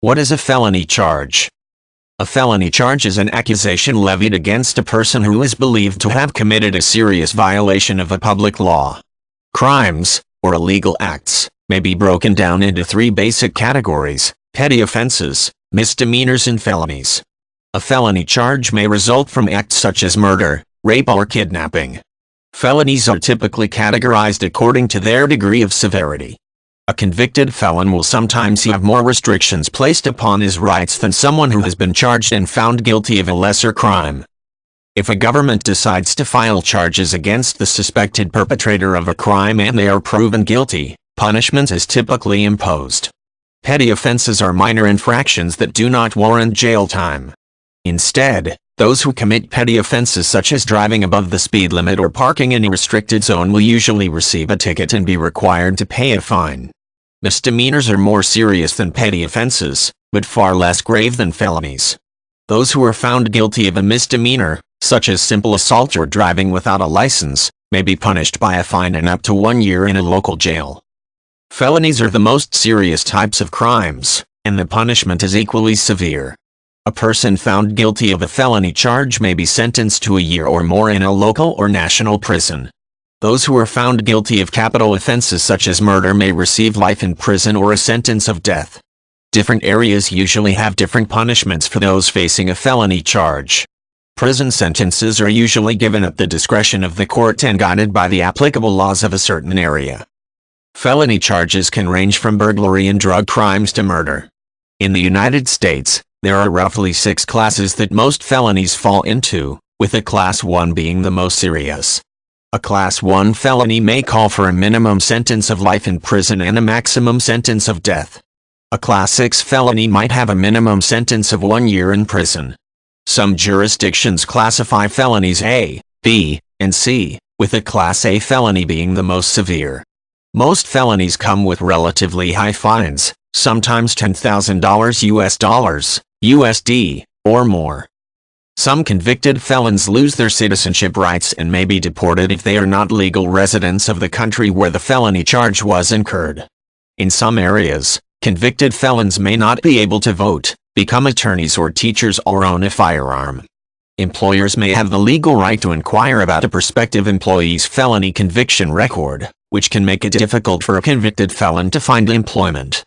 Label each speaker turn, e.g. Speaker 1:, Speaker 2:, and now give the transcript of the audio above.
Speaker 1: What is a felony charge? A felony charge is an accusation levied against a person who is believed to have committed a serious violation of a public law. Crimes, or illegal acts, may be broken down into three basic categories: petty offenses, misdemeanors and felonies. A felony charge may result from acts such as murder, rape or kidnapping. Felonies are typically categorized according to their degree of severity. A convicted felon will sometimes have more restrictions placed upon his rights than someone who has been charged and found guilty of a lesser crime. If a government decides to file charges against the suspected perpetrator of a crime and they are proven guilty, punishment is typically imposed. Petty offenses are minor infractions that do not warrant jail time. Instead, those who commit petty offenses such as driving above the speed limit or parking in a restricted zone will usually receive a ticket and be required to pay a fine. Misdemeanors are more serious than petty offenses, but far less grave than felonies. Those who are found guilty of a misdemeanor, such as simple assault or driving without a license, may be punished by a fine and up to 1 year in a local jail. Felonies are the most serious types of crimes, and the punishment is equally severe. A person found guilty of a felony charge may be sentenced to a year or more in a local or national prison. Those who are found guilty of capital offenses such as murder may receive life in prison or a sentence of death. Different areas usually have different punishments for those facing a felony charge. Prison sentences are usually given at the discretion of the court and guided by the applicable laws of a certain area. Felony charges can range from burglary and drug crimes to murder. In the United States, there are roughly 6 classes that most felonies fall into, with a Class 1 being the most serious. A Class 1 felony may call for a minimum sentence of life in prison and a maximum sentence of death. A Class 6 felony might have a minimum sentence of 1 year in prison. Some jurisdictions classify felonies A, B, and C, with a Class A felony being the most severe. Most felonies come with relatively high fines, sometimes $10,000 US dollars, USD, or more. Some convicted felons lose their citizenship rights and may be deported if they are not legal residents of the country where the felony charge was incurred. In some areas, convicted felons may not be able to vote, become attorneys or teachers or own a firearm. Employers may have the legal right to inquire about a prospective employee's felony conviction record, which can make it difficult for a convicted felon to find employment.